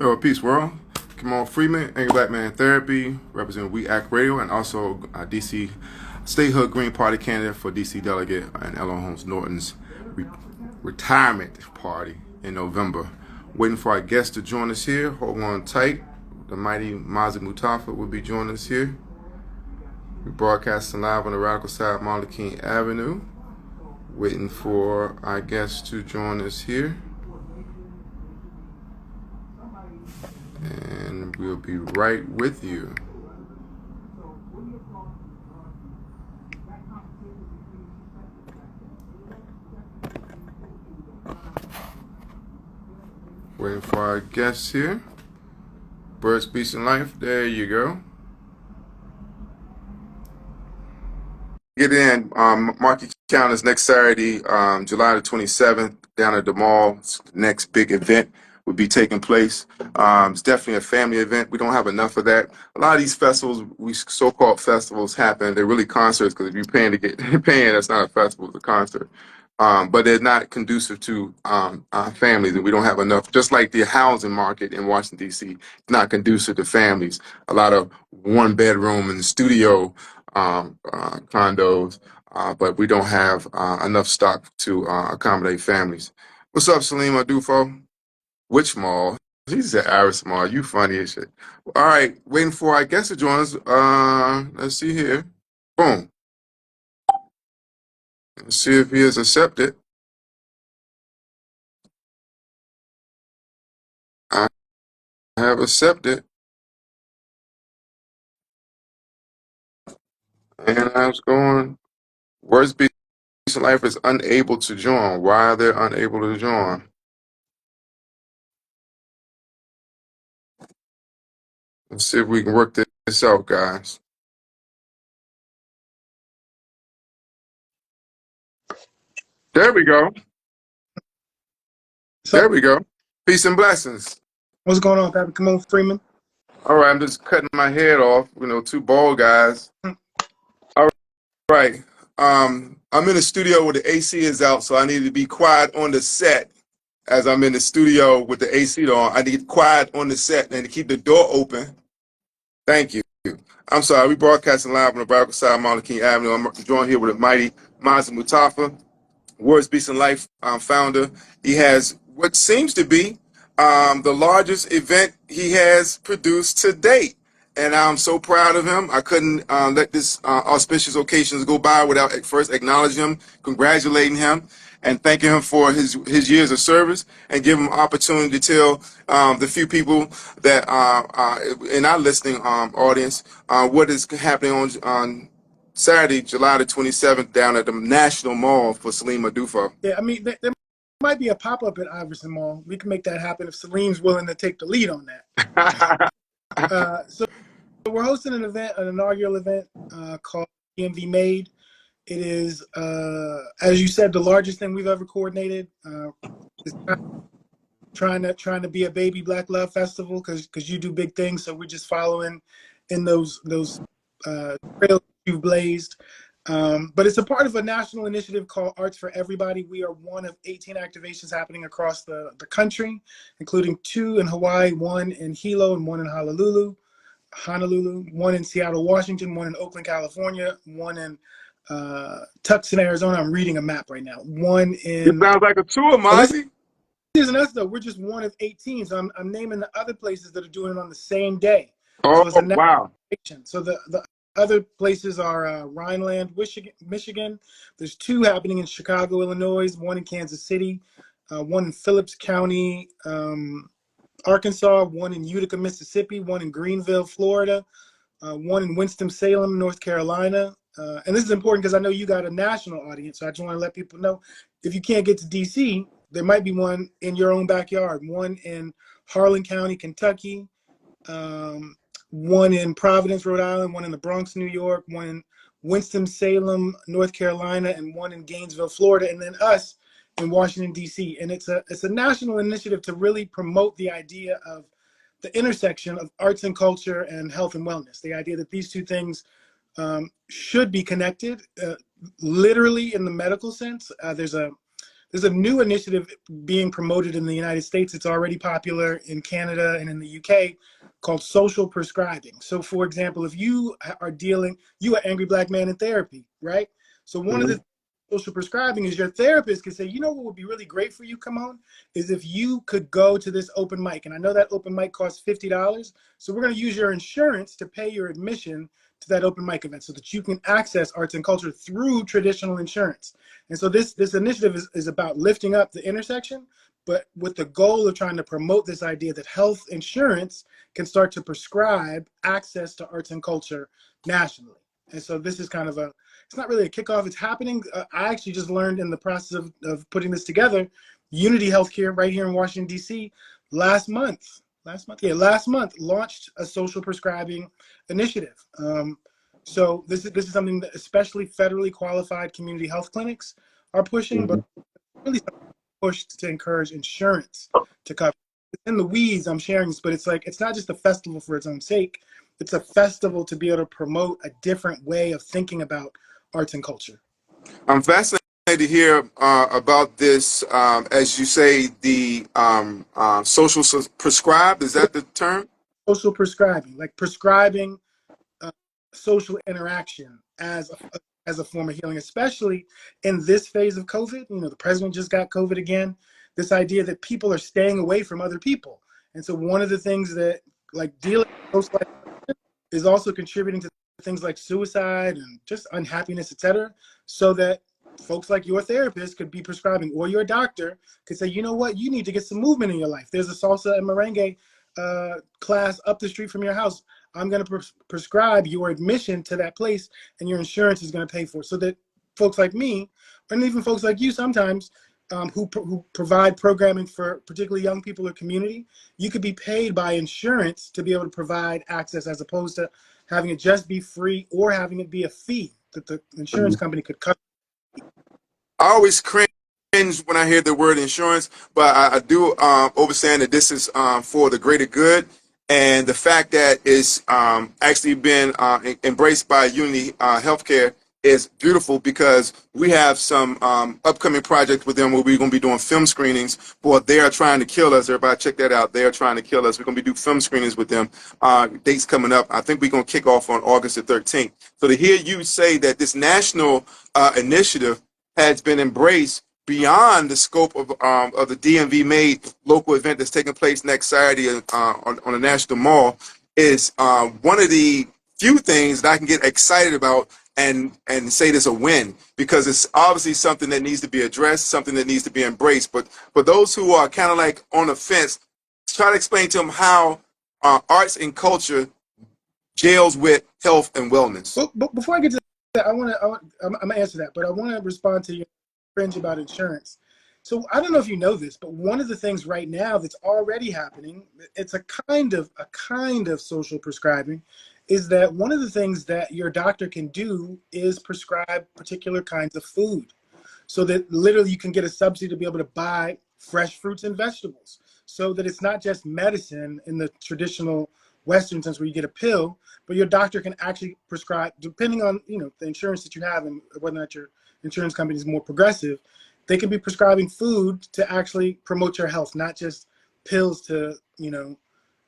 Yo, peace, world. Come on, Freeman, Angry Black Man Therapy, representing We Act Radio, and also DC Statehood Green Party candidate for DC delegate and Ella Holmes Norton's retirement party in November. Waiting for our guests to join us here. Hold on tight. The mighty Mazi Mutafa will be joining us here. We're broadcasting live on the radical side of Martin Luther King Avenue. Waiting for our guests to join us here. And we'll be right with you. Waiting for our guests here. Birds, Beasts, and Life. There you go. Get in. Mark your calendars next Saturday, July the 27th, down at the mall. Next big event will be taking place. It's definitely a family event. We don't have enough of that. A lot of these festivals, so-called festivals, happen. They're really concerts because if you're paying to get paying, that's not a festival, it's a concert. But they're not conducive to families, and we don't have enough. Just like the housing market in Washington, D.C., it's not conducive to families. A lot of one-bedroom and studio condos, but we don't have enough stock to accommodate families. What's up, Salim Adufo? Which mall? He said Iris Mall. You funny as shit. All right, waiting for our guest to join us. Let's see here. Boom. Let's see if he has accepted. I have accepted. And I was going, Worst Beast in Life is unable to join. Why are they unable to join? Let's see if we can work this out, guys. There we go. There we go. Peace and blessings. What's going on, Pappy? Come on, Freeman. All right, I'm just cutting my head off. Two bald guys. All right. I'm in the studio where the AC is out, so I need to be quiet on the set. As I'm in the studio with the AC on, I need quiet on the set and to keep the door open. Thank you. I'm sorry. We broadcasting live on the radical side of Martin Luther King Avenue. I'm joined here with the mighty Mazi Mutafa, Words, Beast, and Life founder. He has what seems to be the largest event he has produced to date. And I'm so proud of him. I couldn't let this auspicious occasions go by without first acknowledging him, congratulating him, and thanking him for his years of service, and giving him opportunity to tell the few people that are in our listening audience what is happening on Saturday, July the 27th, down at the National Mall for Salim Adufo. Yeah, I mean, there might be a pop-up at Iverson Mall. We can make that happen if Salim's willing to take the lead on that. So we're hosting an event, an inaugural event called DMV Made. It is, as you said, the largest thing we've ever coordinated. It's trying to be a baby Black Love Festival because you do big things. So we're just following in those trails you've blazed. But it's a part of a national initiative called Arts for Everybody. We are one of 18 activations happening across the country, including 2 in Hawaii, 1 in Hilo, and 1 in Honolulu, 1 in Seattle, Washington, 1 in Oakland, California, 1 in Tucson, Arizona. I'm reading a map right now. 1 in... It sounds like a tour, Mazi. This isn't us, though. We're just one of 18. So I'm naming the other places that are doing it on the same day. Oh, so it's a wow. So the other places are Rhineland, Michigan. There's 2 happening in Chicago, Illinois, 1 in Kansas City, 1 in Phillips County, Arkansas, 1 in Utica, Mississippi, 1 in Greenville, Florida, 1 in Winston-Salem, North Carolina. And this is important because I know you got a national audience, so I just want to let people know, if you can't get to D.C., there might be 1 in your own backyard, 1 in Harlan County, Kentucky, 1 in Providence, Rhode Island, 1 in the Bronx, New York, 1 in Winston-Salem, North Carolina, and 1 in Gainesville, Florida, and then us in Washington, D.C. And it's a national initiative to really promote the idea of the intersection of arts and culture and health and wellness, the idea that these 2 things should be connected, literally in the medical sense. There's a there's a new initiative being promoted in the United States. It's already popular in Canada and in the UK, called social prescribing. So for example, if you are you are an angry black man in therapy, right? So one of the social prescribing is your therapist can say, you know what would be really great for you, come on, is if you could go to this open mic. And I know that open mic costs $50. So we're going to use your insurance to pay your admission to that open mic event so that you can access arts and culture through traditional insurance. And so this initiative is about lifting up the intersection, but with the goal of trying to promote this idea that health insurance can start to prescribe access to arts and culture nationally. And so this is kind of it's not really a kickoff, it's happening. I actually just learned in the process of putting this together, Unity Healthcare right here in Washington, D.C. last month launched a social prescribing initiative. So this is something that especially federally qualified community health clinics are pushing, but really pushed to encourage insurance to cover. It's in the weeds, I'm sharing this, but it's like, it's not just a festival for its own sake. It's a festival to be able to promote a different way of thinking about arts and culture. I'm fascinated to hear about this. As you say, the social prescribed, is that the term? Social prescribing, like prescribing social interaction as a form of healing, especially in this phase of COVID. You know, the president just got COVID again. This idea that people are staying away from other people. And so one of the things that, like, dealing with social isolation is also contributing to things like suicide and just unhappiness, etc. So that folks like your therapist could be prescribing, or your doctor could say, you know what, you need to get some movement in your life. There's a salsa and merengue class up the street from your house. I'm going to prescribe your admission to that place, and your insurance is going to pay for it. So that folks like me, and even folks like you sometimes, who provide programming for particularly young people or community, you could be paid by insurance to be able to provide access, as opposed to having it just be free or having it be a fee that the insurance company could cover. I always cringe when I hear the word insurance, but I do understand that this is for the greater good. And the fact that it's actually been embraced by Unity Healthcare is beautiful, because we have some upcoming projects with them where we're going to be doing film screenings for They Are Trying to Kill Us. Everybody check that out. They Are Trying to Kill Us. We're going to be doing film screenings with them. Dates coming up. I think we're going to kick off on August the 13th. So to hear you say that this national initiative has been embraced beyond the scope of the DMV made local event that's taking place next Saturday on the National Mall is one of the few things that I can get excited about and say this a win, because it's obviously something that needs to be addressed, something that needs to be embraced. But for those who are kind of like on the fence, try to explain to them how arts and culture gels with health and wellness. But before I get to that, I'm gonna answer that, but I want to respond to your cringe about insurance. So I don't know if you know this, but one of the things right now that's already happening, it's a kind of social prescribing, is that one of the things that your doctor can do is prescribe particular kinds of food, so that literally you can get a subsidy to be able to buy fresh fruits and vegetables, so that it's not just medicine in the traditional Western sense where you get a pill, but your doctor can actually prescribe, depending on, you know, the insurance that you have and whether or not your insurance company is more progressive. They can be prescribing food to actually promote your health, not just pills to, you know,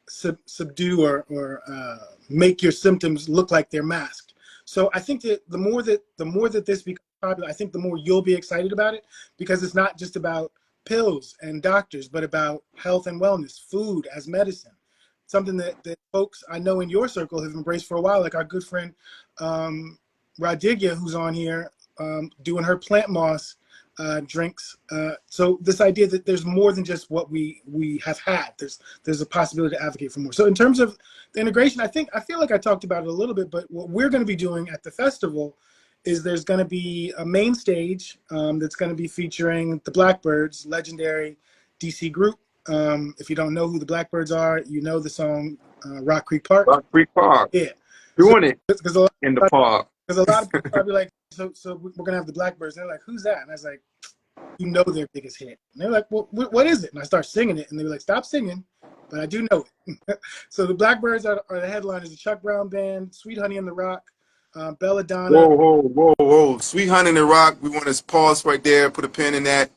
subdue or make your symptoms look like they're masked. So I think that the more that this becomes popular, I think the more you'll be excited about it, because it's not just about pills and doctors, but about health and wellness, food as medicine. Something that folks I know in your circle have embraced for a while, like our good friend Radigia, who's on here, doing her plant moss drinks. So this idea that there's more than just what we have had. There's a possibility to advocate for more. So in terms of the integration, I feel like I talked about it a little bit, but what we're going to be doing at the festival is there's going to be a main stage that's going to be featuring the Blackbyrds, legendary DC group. If you don't know who the Blackbyrds are, you know the song Rock Creek Park. Rock Creek Park. Yeah. Doing it in the park. Because a lot of people probably like, so we're going to have the Blackbyrds. And they're like, who's that? And I was like, you know their biggest hit. And they're like, well, what is it? And I start singing it. And they were like, stop singing, but I do know it. So the Blackbyrds are the headliners, the Chuck Brown Band, Sweet Honey in the Rock, Belladonna. Whoa. Sweet Honey in the Rock. We want to pause right there, put a pin in that.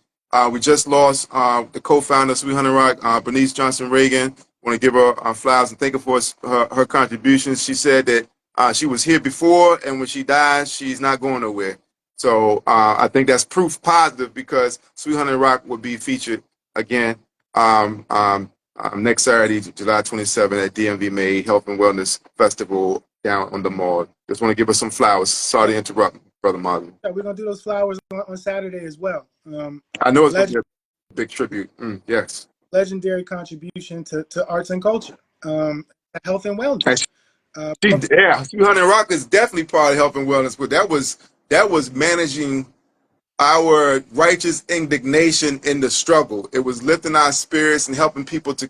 We just lost the co-founder of 300 Rock, Bernice Johnson Reagan. Want to give her flowers and thank her for her contributions. She said that she was here before, and when she dies, she's not going nowhere. So I think that's proof positive because 300 Rock will be featured again next Saturday, July 27th at DMV May Health and Wellness Festival down on the mall. Just want to give her some flowers. Sorry to interrupt, Brother Marlon. Yeah, we're gonna do those flowers on Saturday as well. I know it's going to be a big tribute. Yes. Legendary contribution to arts and culture, health and And wellness. yeah, 300 Rock is definitely part of health and wellness, but that was managing our righteous indignation in the struggle. It was lifting our spirits and helping people to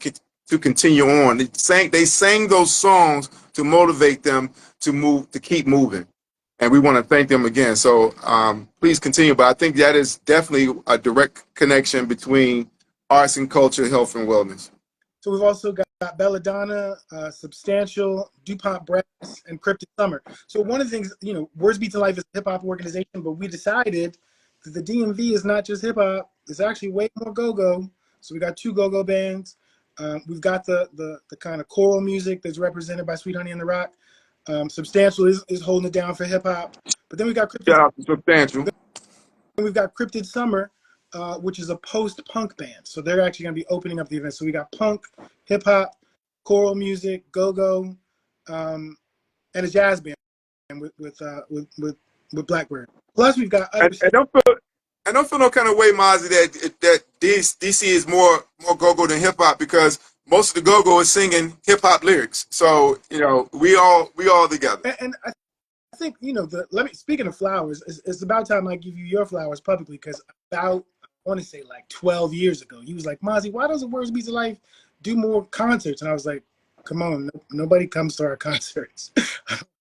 continue on. They sang those songs to motivate them to move, to keep moving, and we want to thank them again. So please continue. But I think that is definitely a direct connection between arts and culture, health and wellness. So we've also got Belladonna, Substantial, DuPont Brass, and Cryptic Summer. So one of the things, Words Beats and Life is a hip hop organization, but we decided that the DMV is not just hip hop; it's actually way more go-go. So we got 2 go-go bands. We've got the kind of choral music that's represented by Sweet Honey and the Rock. Substantial is holding it down for hip hop, but then we got Shout out to Substantial. We've got Cryptid Summer, which is a post-punk band. So they're actually going to be opening up the event. So we got punk, hip-hop, choral music, go-go, and a jazz band with Blackbird. Plus, we've got other... I don't feel no kind of way, Mozzie, that DC is more go-go than hip-hop because most of the go-go is singing hip-hop lyrics. So, we all together. And I think, speaking of flowers, it's about time I give you your flowers publicly because I want to say like 12 years ago, you was like, Mozzie, why doesn't Words Beats of Life do more concerts? And I was like, come on, nobody comes to our concerts.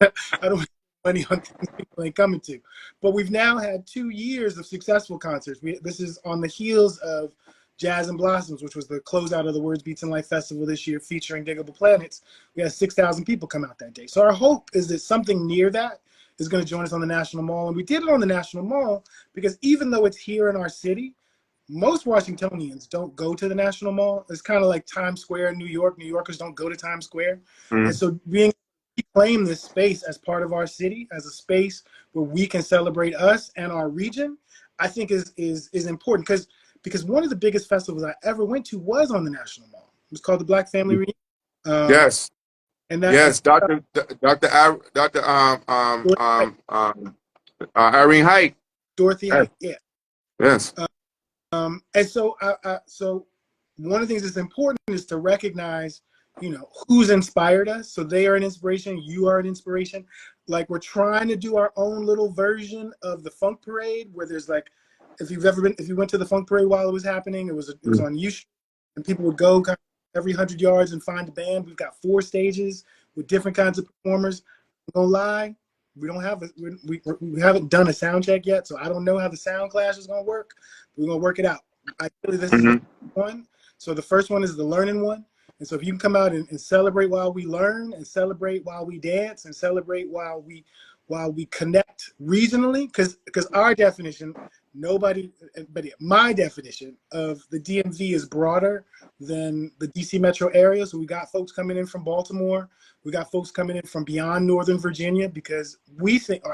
I don't have money on things people ain't coming to. But we've now had 2 years of successful concerts. This is on the heels of Jazz and Blossoms, which was the closeout of the Words Beats and Life Festival this year featuring Diggable Planets. We had 6,000 people come out that day. So our hope is that something near that is going to join us on the National Mall. And we did it on the National Mall because even though it's here in our city, most Washingtonians don't go to the National Mall. It's kind of like Times Square in New York. New Yorkers don't go to Times Square. And so reclaim this space as part of our city, as a space where we can celebrate us and our region, I think is important. Because one of the biggest festivals I ever went to was on the National Mall. It was called the Black Family Reunion. Yes. And that, yes, Dr. Irene Height. Dorothy Height, yeah. Yes. And so, so one of the things that's important is to recognize, who's inspired us. So they are an inspiration. You are an inspiration. Like we're trying to do our own little version of the Funk Parade, where there's like, if you went to the Funk Parade while it was happening, it was on U Street, and people would go kind of every 100 yards and find a band. We've got 4 stages with different kinds of performers. I'm gonna lie, we haven't done a sound check yet, so I don't know how the sound clash is gonna work. We're gonna work it out. Ideally, this is one. So the first one is the learning one. And so if you can come out and celebrate while we learn, and celebrate while we dance, and celebrate while we connect regionally, because our definition, my definition of the DMV is broader than the DC metro area. So we got folks coming in from Baltimore. We got folks coming in from beyond Northern Virginia, because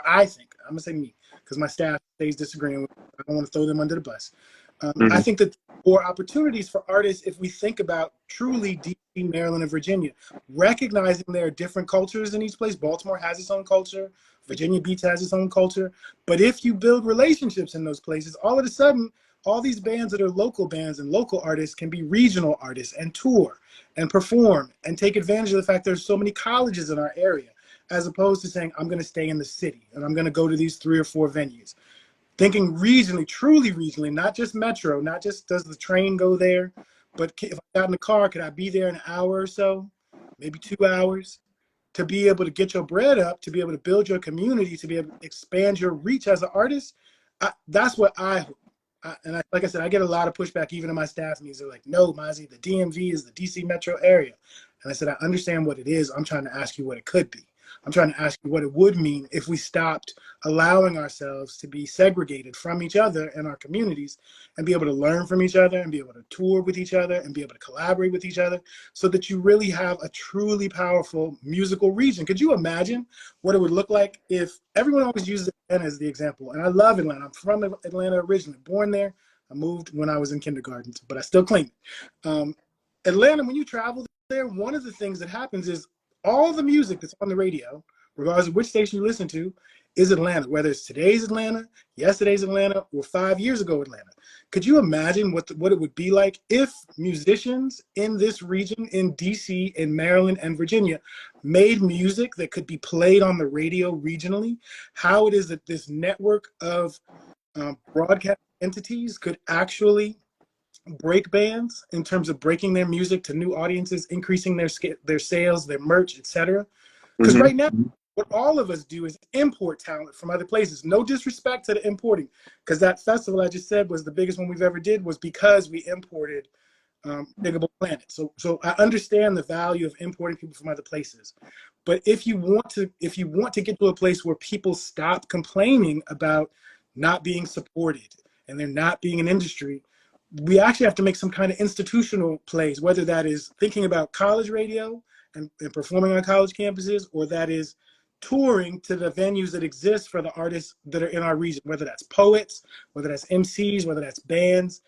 I think, I'm gonna say me, because my staff stays disagreeing with me. I don't want to throw them under the bus. I think that more opportunities for artists, if we think about truly DC, Maryland, and Virginia, recognizing there are different cultures in each place. Baltimore has its own culture. Virginia Beach has its own culture. But if you build relationships in those places, all of a sudden, all these bands that are local bands and local artists can be regional artists and tour and perform and take advantage of the fact there's so many colleges in our area, as opposed to saying, I'm going to stay in the city and I'm going to go to these 3 or 4 venues. Thinking regionally, truly regionally, not just metro, not just does the train go there, but if I got in the car, could I be there in an hour or so, maybe 2 hours, to be able to get your bread up, to be able to build your community, to be able to expand your reach as an artist? That's what I hope. Like I said, I get a lot of pushback even in my staff meetings. They're like, no, Mozzie, the DMV is the DC metro area. And I said, I understand what it is. I'm trying to ask you what it could be. I'm trying to ask you what it would mean if we stopped allowing ourselves to be segregated from each other in our communities and be able to learn from each other and be able to tour with each other and be able to collaborate with each other so that you really have a truly powerful musical region. Could you imagine what it would look like if everyone always uses Atlanta as the example? And I love Atlanta. I'm from Atlanta originally, born there. I moved when I was in kindergarten, but I still claim it. Atlanta, when you travel there, one of the things that happens is all the music that's on the radio, regardless of which station you listen to, is Atlanta, whether it's today's Atlanta, yesterday's Atlanta, or 5 years ago Atlanta. Could you imagine what it would be like if musicians in this region, in DC, in Maryland, and Virginia, made music that could be played on the radio regionally? How it is that this network of broadcast entities could actually break bands in terms of breaking their music to new audiences, increasing their sales, their merch, etc. Because right now, what all of us do is import talent from other places. No disrespect to the importing, because that festival I just said was the biggest one we've ever did was because we imported Diggable Planet. So I understand the value of importing people from other places. But if you want to get to a place where people stop complaining about not being supported and there not being an industry, we actually have to make some kind of institutional plays, whether that is thinking about college radio and performing on college campuses, or that is touring to the venues that exist for the artists that are in our region, whether that's poets, whether that's MCs, whether that's bands.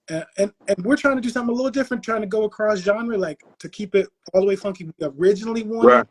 And we're trying to do something a little different, trying to go across genre, like to keep it all the way funky. We originally wanted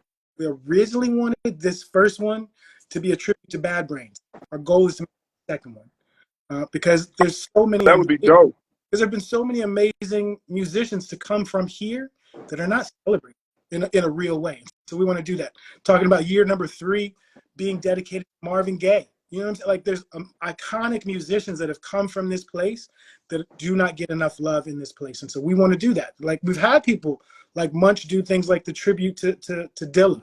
this first one to be a tribute to Bad Brains. Our goal is to make the second one because there's so many. That would be dope. Because there have been so many amazing musicians to come from here that are not celebrated in a real way. So we want to do that. Talking about year number 3 being dedicated to Marvin Gaye. You know what I'm saying? Like there's iconic musicians that have come from this place that do not get enough love in this place. And so we want to do that. Like we've had people like Munch do things like the tribute to Dilla.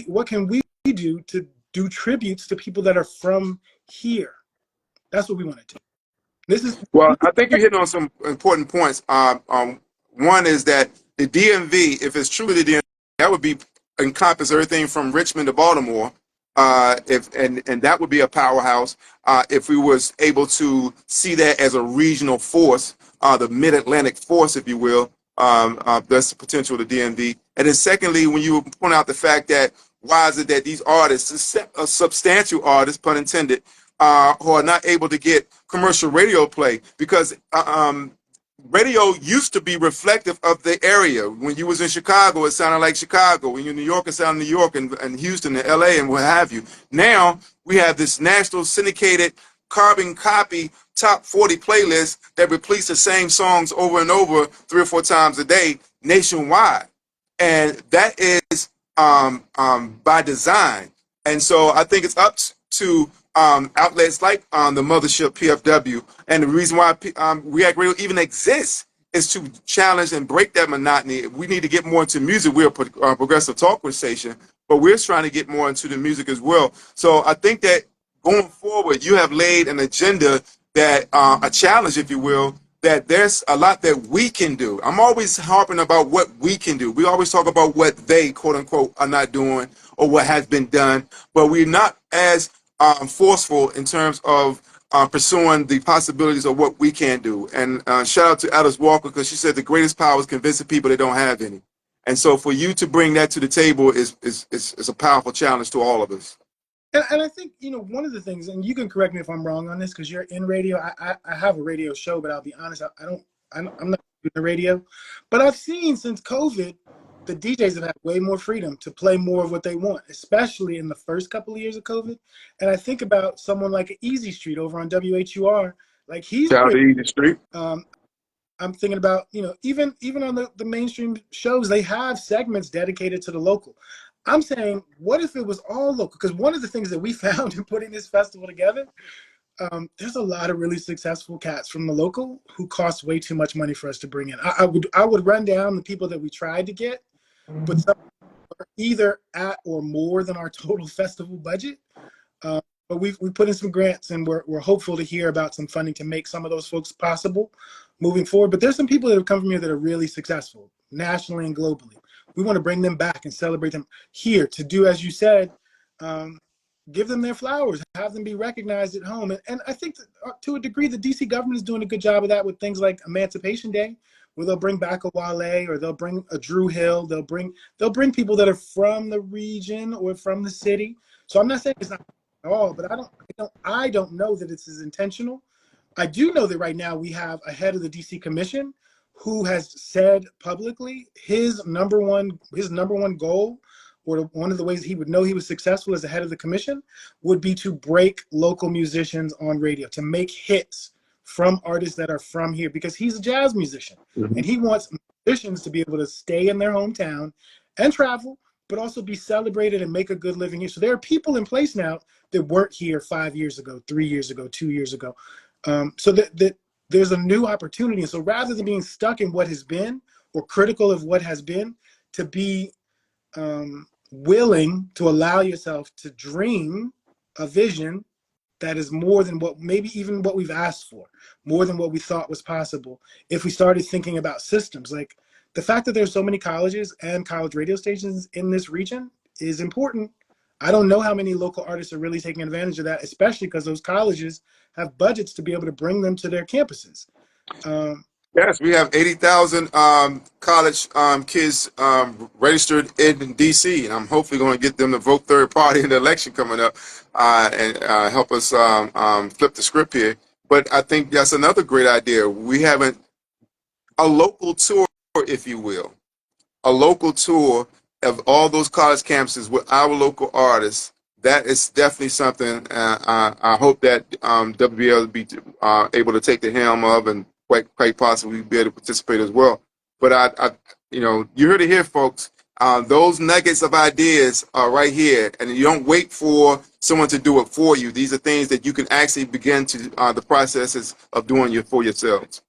What can we do to do tributes to people that are from here? That's what we want to do. Well, I think you're hitting on some important points. One is that the DMV, if it's truly the DMV, that would be encompass everything from Richmond to Baltimore. And that would be a powerhouse if we was able to see that as a regional force, the Mid-Atlantic force, if you will. That's the potential of the DMV. And then secondly, when you point out the fact that why is it that these artists, substantial artists, pun intended, who are not able to get commercial radio play, because radio used to be reflective of the area. When you was in Chicago, it sounded like Chicago. When you're in New York, it sounded New York, and Houston and LA and what have you. Now we have this national syndicated carbon copy top 40 playlist that repeats the same songs over and over 3 or 4 times a day nationwide. And that is by design. And so I think it's up to outlets like the mothership PFW, and the reason why React Radio even exists is to challenge and break that monotony. We need to get more into music. We're a progressive talk station, but we're trying to get more into the music as well. So I think that going forward, you have laid an agenda that a challenge, if you will, that there's a lot that we can do. I'm always harping about what we can do. We always talk about what they, quote unquote, are not doing or what has been done, but we're not as forceful in terms of pursuing the possibilities of what we can do. And shout out to Alice Walker, because she said the greatest power is convincing people they don't have any. And so for you to bring that to the table is a powerful challenge to all of us. And I think, one of the things, and you can correct me if I'm wrong on this, because you're in radio. I have a radio show, but I'll be honest, I'm not doing the radio. But I've seen since COVID, the DJs have had way more freedom to play more of what they want, especially in the first couple of years of COVID. And I think about someone like Easy Street over on WHUR, like he's shout out to Easy Street. I'm thinking about, even on the mainstream shows, they have segments dedicated to the local. I'm saying, what if it was all local? Because one of the things that we found in putting this festival together, there's a lot of really successful cats from the local who cost way too much money for us to bring in. I would run down the people that we tried to get, but some are either at or more than our total festival budget. But we put in some grants, and we're hopeful to hear about some funding to make some of those folks possible moving forward. But there's some people that have come from here that are really successful nationally and globally. We want to bring them back and celebrate them here to do, as you said, give them their flowers, have them be recognized at home. And I think that, to a degree, the DC government is doing a good job of that with things like Emancipation Day, where they'll bring back a Wale, or they'll bring a Drew Hill. They'll bring people that are from the region or from the city. So I'm not saying it's not at all, but I don't know that it's as intentional. I do know that right now we have a head of the DC Commission who has said publicly his number one goal, or one of the ways he would know he was successful as the head of the commission, would be to break local musicians on radio, to make hits from artists that are from here, because he's a jazz musician. Mm-hmm. And he wants musicians to be able to stay in their hometown and travel, but also be celebrated and make a good living here. So there are people in place now that weren't here 5 years ago, 3 years ago, 2 years ago. So that there's a new opportunity. And so rather than being stuck in what has been or critical of what has been, to be willing to allow yourself to dream a vision that is more than what, maybe even what we've asked for, more than what we thought was possible. If we started thinking about systems, like the fact that there's so many colleges and college radio stations in this region is important. I don't know how many local artists are really taking advantage of that, especially because those colleges have budgets to be able to bring them to their campuses. Yes, we have 80,000 college kids registered in DC, and I'm hopefully going to get them to vote third party in the election coming up, and help us flip the script here. But I think that's another great idea. We haven't a local tour, if you will, a local tour of all those college campuses with our local artists. That is definitely something I hope that WBL will be able to take the helm of, and quite possibly be able to participate as well. But you heard it here, folks. Those nuggets of ideas are right here, and you don't wait for someone to do it for you. These are things that you can actually begin to the processes of doing for yourselves.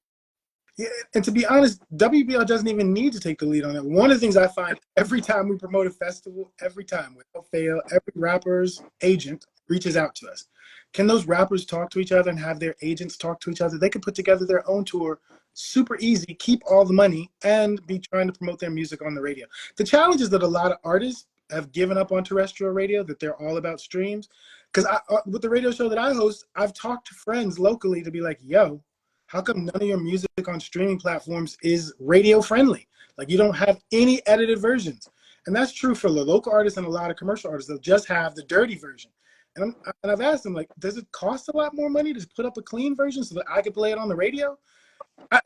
Yeah, and to be honest, WBL doesn't even need to take the lead on that. One of the things I find every time we promote a festival, every time without fail, every rapper's agent reaches out to us. Can those rappers talk to each other and have their agents talk to each other? They can put together their own tour, super easy, keep all the money, and be trying to promote their music on the radio. The challenge is that a lot of artists have given up on terrestrial radio, that they're all about streams. Because with the radio show that I host, I've talked to friends locally to be like, yo, how come none of your music on streaming platforms is radio friendly? Like, you don't have any edited versions. And that's true for the local artists and a lot of commercial artists. They'll just have the dirty version. And I've asked them, like, does it cost a lot more money to put up a clean version so that I could play it on the radio?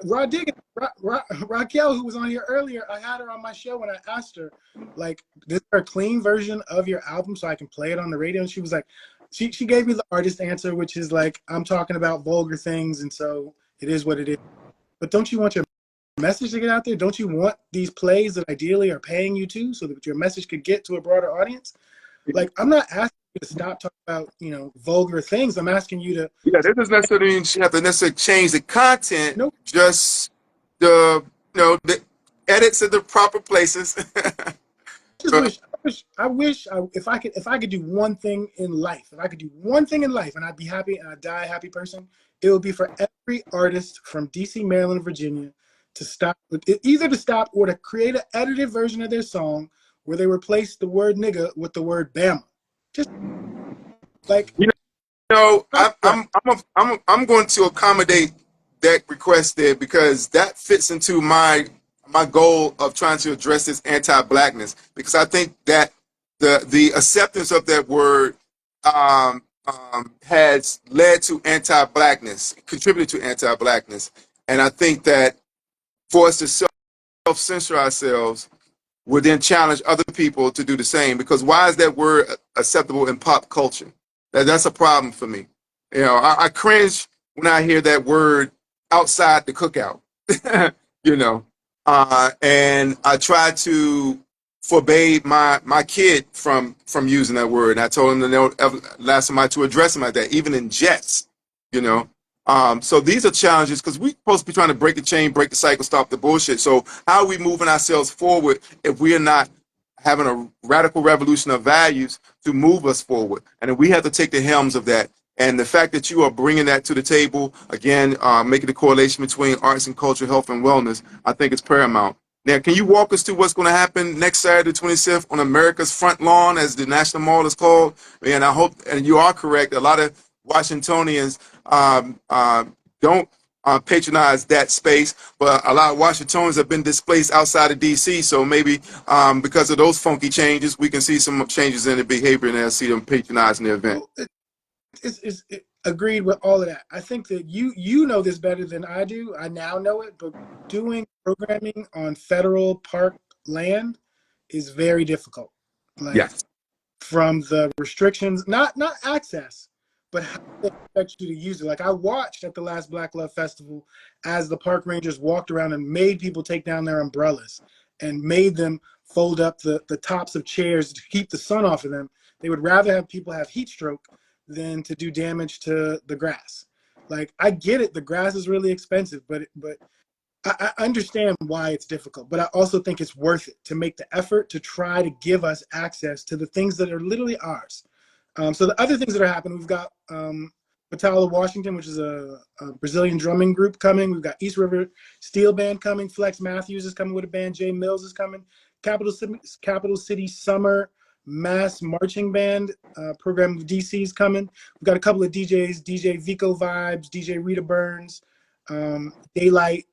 Raquel, who was on here earlier, I had her on my show and I asked her, like, is there a clean version of your album so I can play it on the radio? And she was like, she gave me the artist answer, which is like, I'm talking about vulgar things, and so it is what it is. But don't you want your message to get out there? Don't you want these plays that ideally are paying you to, so that your message could get to a broader audience? Like, I'm not asking you to stop talking about, vulgar things. I'm asking you to. Yeah, that doesn't necessarily mean you have to necessarily change the content. Nope. Just the edits in the proper places. I wish if I could do one thing in life, and I'd be happy and I'd die a happy person, it would be for every artist from DC, Maryland, Virginia to stop, either to stop or to create an edited version of their song where they replace the word nigga with the word Bama. Just like, I'm going to accommodate that request there, because that fits into my goal of trying to address this anti-blackness, because I think that the acceptance of that word has led to anti-blackness, contributed to anti-blackness, and I think that for us to self-censor ourselves would then challenge other people to do the same, because why is that word acceptable in pop culture? That's a problem for me. I cringe when I hear that word outside the cookout, and I try to forbade my kid from using that word. And I told him to never allow somebody to address him like that, even in jets, So these are challenges, because we're supposed to be trying to break the chain, break the cycle, stop the bullshit. So how are we moving ourselves forward if we are not having a radical revolution of values to move us forward? And we have to take the helms of that. And the fact that you are bringing that to the table, again, making the correlation between arts and culture, health and wellness, I think is paramount. Now, can you walk us through what's going to happen next Saturday, 26th, on America's front lawn, as the National Mall is called? And I hope, and you are correct, a lot of Washingtonians don't patronize that space, but a lot of Washingtonians have been displaced outside of D.C., so maybe because of those funky changes, we can see some changes in the behavior, and they'll see them patronizing the event. Agreed with all of that. I think that you know this better than I do. I now know it, but doing programming on federal park land is very difficult. Like, Yes. from the restrictions, not access, but how they expect you to use it. Like, I watched at the last Black Love Festival as the park rangers walked around and made people take down their umbrellas and made them fold up the tops of chairs to keep the sun off of them. They would rather have people have heat stroke than to do damage to the grass. Like, I get it, the grass is really expensive, but I understand why it's difficult, but I also think it's worth it to make the effort to try to give us access to the things that are literally ours. So the other things that are happening, we've got Batala Washington, which is a Brazilian drumming group coming. We've got East River Steel Band coming. Flex Matthews is coming with a band. Jay Mills is coming. Capital City Summer Mass Marching Band program of DC is coming. We've got a couple of DJs, DJ Vico Vibes, DJ Rita Burns, Daylight.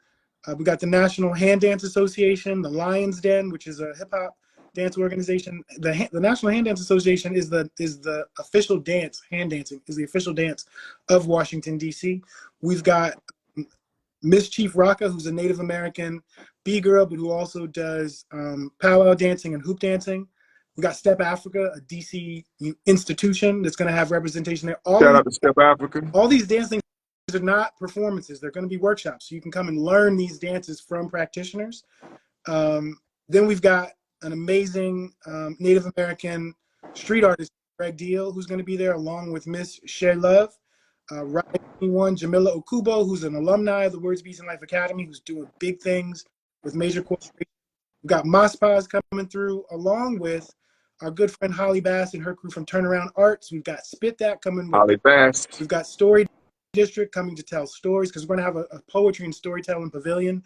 We got the National Hand Dance Association, the Lions Den, which is a hip hop dance organization. The National Hand Dance Association is the official dance. Hand dancing is the official dance of Washington D.C. We've got Miss Chief Rocka, who's a Native American B-girl, but who also does powwow dancing and hoop dancing. We got Step Africa, a DC institution that's going to have representation there. Shout out to Step Africa. All these dancing are not performances. They're going to be workshops. So you can come and learn these dances from practitioners. Then we've got an amazing Native American street artist, Greg Deal, who's going to be there, along with Miss Shay Love. Ride 21, Jamila Okubo, who's an alumni of the Words, Beats, and Life Academy, who's doing big things with major corporations. We've got Mospaz coming through, along with our good friend Holly Bass and her crew from Turnaround Arts. We've got Spit That coming. Holly Bass. We've got Story District coming to tell stories, because we're going to have a poetry and storytelling pavilion.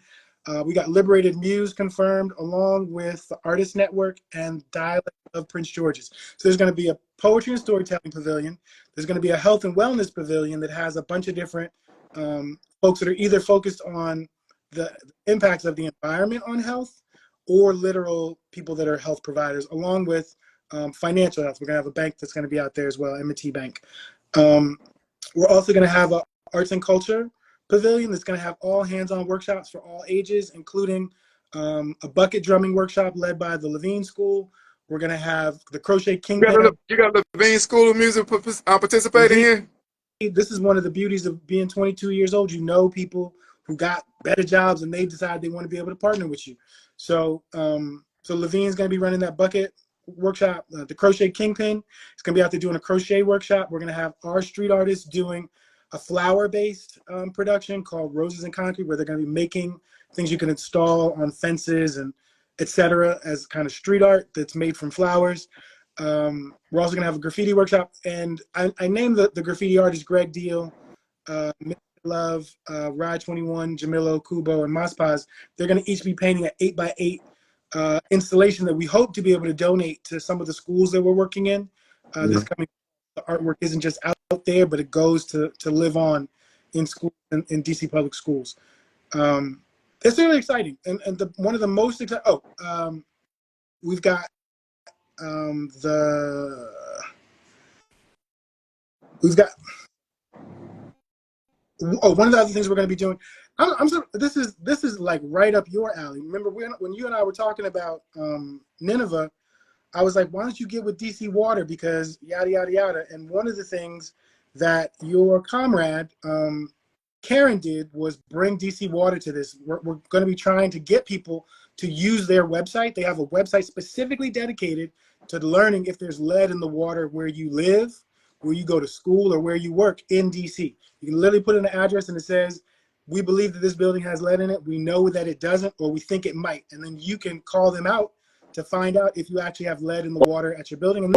We got Liberated Muse confirmed, along with the Artist Network and Dialect of Prince George's. So there's going to be a poetry and storytelling pavilion. There's going to be a health and wellness pavilion that has a bunch of different folks that are either focused on the impacts of the environment on health, or literal people that are health providers, along with financial health. We're going to have a bank that's going to be out there as well, M&T Bank. We're also going to have an arts and culture pavilion that's going to have all hands-on workshops for all ages, including a bucket drumming workshop led by the Levine School. We're going to have the Crochet Kingpin. You got the Levine School of Music participating here? This is one of the beauties of being 22 years old. You know people who got better jobs and they decide they want to be able to partner with you. So so Levine's going to be running that bucket workshop. The Crochet Kingpin is going to be out there doing a crochet workshop. We're going to have our street artists doing a flower-based production called Roses and Concrete, where they're going to be making things you can install on fences and etc. as kind of street art that's made from flowers. We're also going to have a graffiti workshop, and I named the graffiti artist Greg Deal, Love, Ride 21, Jamila Kubo, and Mospaz. They're going to each be painting an 8x8 installation that we hope to be able to donate to some of the schools that we're working in. This coming, the artwork isn't just out there, but it goes to live on in schools, in DC public schools. It's really exciting, and one of the most exciting. We've got one of the other things we're going to be doing. This is like right up your alley. Remember when you and I were talking about Nineveh, I was like, why don't you get with DC Water, because yada yada yada. And one of the things that your comrade Karen did was bring DC Water to this. We're going to be trying to get people to use their website. They have a website specifically dedicated to learning if there's lead in the water where you live, where you go to school, or where you work in DC. You can literally put in an address and it says, we believe that this building has lead in it. We know that it doesn't, or we think it might. And then you can call them out to find out if you actually have lead in the water at your building. And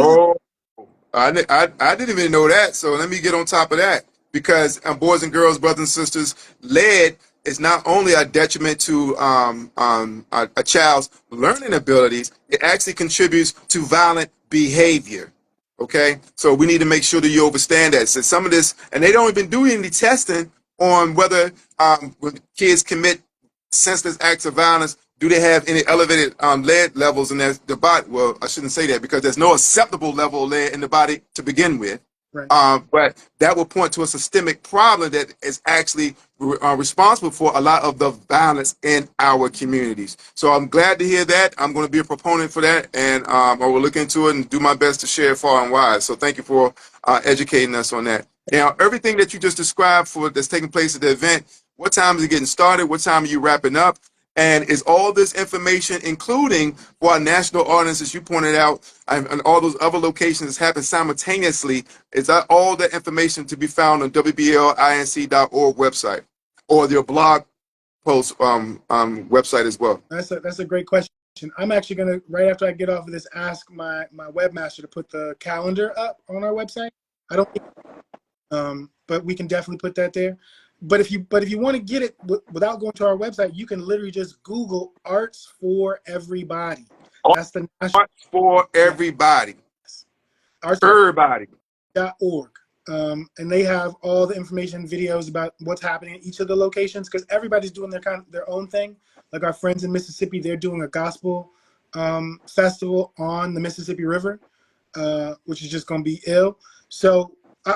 I didn't even know that. So let me get on top of that, because boys and girls, brothers and sisters, lead is not only a detriment to a child's learning abilities, it actually contributes to violent behavior. Okay, so we need to make sure that you understand that. So some of this, and they don't even do any testing on whether when kids commit senseless acts of violence, do they have any elevated lead levels in the body? Well, I shouldn't say that because there's no acceptable level of lead in the body to begin with. Right. But that will point to a systemic problem that is actually responsible for a lot of the violence in our communities. So I'm glad to hear that. I'm going to be a proponent for that, and I will look into it and do my best to share it far and wide. So thank you for educating us on that. Now, everything that you just described for that's taking place at the event, what time is it getting started? What time are you wrapping up? And is all this information, including for our national audience, as you pointed out, and all those other locations happen simultaneously, is that all the information to be found on WBLINC.org website or your blog post website as well? That's a great question. I'm actually going to, right after I get off of this, ask my webmaster to put the calendar up on our website. I don't think, but we can definitely put that there. But if you want to get it without going to our website, you can literally just Google Arts for Everybody. That's the national Arts for Everybody. Arts Everybody. .org. And they have all the information, videos about what's happening in each of the locations, because everybody's doing their own thing. Like our friends in Mississippi, they're doing a gospel festival on the Mississippi River, which is just going to be ill. So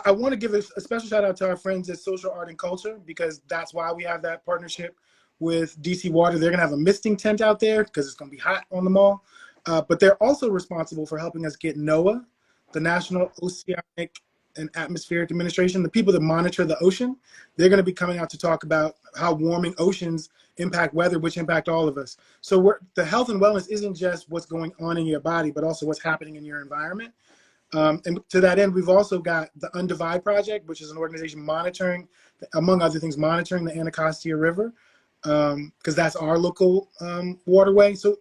I want to give a special shout out to our friends at Social Art and Culture, because that's why we have that partnership with DC Water. They're going to have a misting tent out there because it's going to be hot on the mall. But they're also responsible for helping us get NOAA, the National Oceanic and Atmospheric Administration, the people that monitor the ocean. They're going to be coming out to talk about how warming oceans impact weather, which impact all of us. So the health and wellness isn't just what's going on in your body, but also what's happening in your environment. And to that end, we've also got the Undivide Project, which is an organization monitoring, among other things, monitoring the Anacostia River, because that's our local waterway. So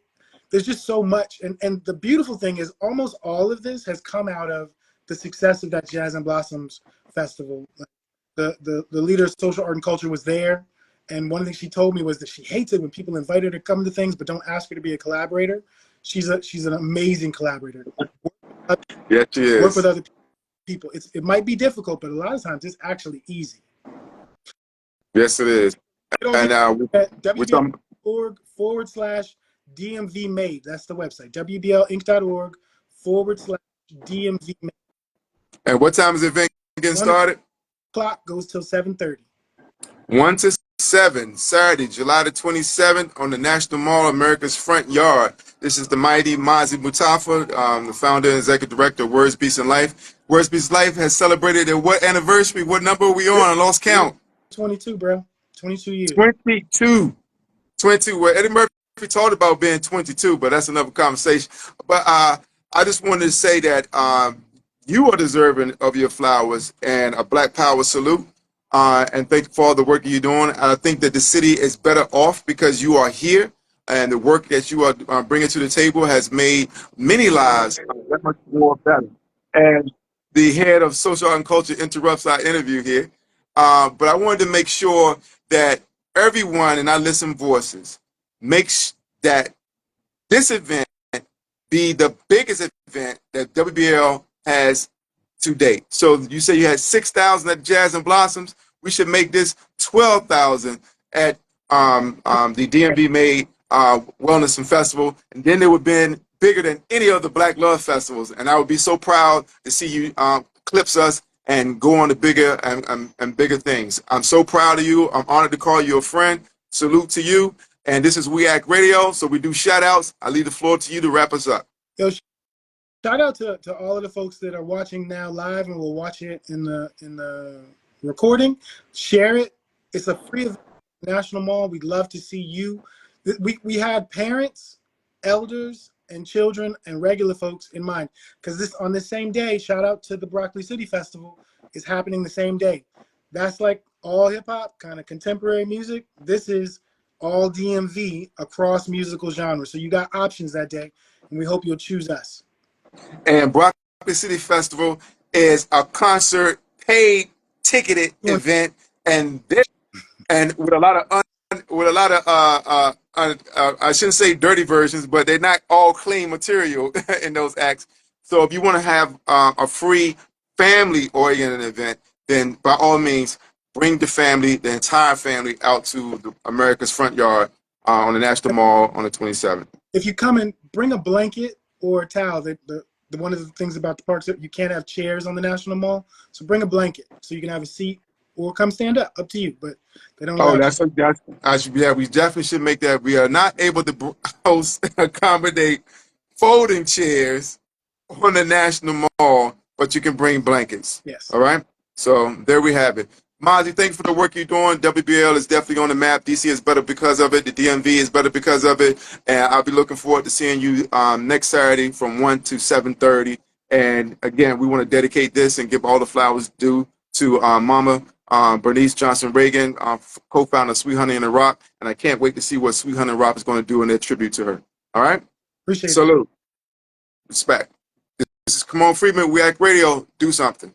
there's just so much. And the beautiful thing is almost all of this has come out of the success of that Jazz and Blossoms Festival. The leader of Social Art and Culture was there. And one thing she told me was that she hates it when people invite her to come to things but don't ask her to be a collaborator. She's an amazing collaborator. Yes, she is. Work with other people. It might be difficult, but a lot of times it's actually easy. Yes, it is. And at wbl.org/DMV made. That's the website. wblinc.org/DMV made. And what time is the event getting started? 1 o'clock goes till 7:30. 1 to 7, Saturday, July the 27th, on the National Mall, America's Front Yard. This is the mighty Mazi Mutafa, the founder and executive director of Words, Peace, and Life. Words, Peace, Life has celebrated their what anniversary? What number are we on? I lost count. 22, bro. 22 years. 22. 22. Well, Eddie Murphy talked about being 22, but that's another conversation. But I just wanted to say that you are deserving of your flowers and a Black Power salute. And thank you for all the work you're doing. I think that the city is better off because you are here, and the work that you are bringing to the table has made many lives that much more better. And the head of Social Art and Culture interrupts our interview here. But I wanted to make sure that everyone in our Listen Voices makes that this event be the biggest event that WBL has to date. So you say you had 6,000 at Jazz and Blossoms. We should make this 12,000 at the DMV Made Wellness and Festival, and then it would have been bigger than any of the Black Love festivals. And I would be so proud to see you clips us and go on to bigger and bigger things. I'm so proud of you. I'm honored to call you a friend. Salute to you. And this is We Act Radio, so we do shout outs. I leave the floor to you to wrap us up. Yo, shout out to all of the folks that are watching now live and will watch it in the recording. Share it. It's a free event at the National Mall. We'd love to see you. We had parents, elders, and children and regular folks in mind, because on this same day, shout out to the Broccoli City Festival, is happening the same day. That's like all hip hop, kind of contemporary music. This is all DMV across musical genres. So you got options that day, and we hope you'll choose us. And Broccoli City Festival is a concert, paid, ticketed event, and with a lot of with a lot of I shouldn't say dirty versions, but they're not all clean material in those acts. So if you want to have a free family-oriented event, then by all means, bring the family, the entire family, out to America's Front Yard on the National Mall on the 27th. If you come and bring a blanket or a towel, the one of the things about the parks that you can't have chairs on the National Mall, so bring a blanket so you can have a seat, or come stand up to you. But they don't. Oh, that's I should, yeah. We definitely should make that. We are not able to accommodate folding chairs on the National Mall, but you can bring blankets. Yes. All right. So there we have it. Mozzie, thanks for the work you're doing. WBL is definitely on the map. DC is better because of it. The DMV is better because of it. And I'll be looking forward to seeing you next Saturday from 1 to 7:30. And again, we want to dedicate this and give all the flowers due to Mama Bernice Johnson Reagan, co-founder of Sweet Honey in the Rock. And I can't wait to see what Sweet Honey Rock is going to do in their tribute to her. All right? Appreciate it. Salute. Respect. This is Come On Freeman. We Act Radio. Do something.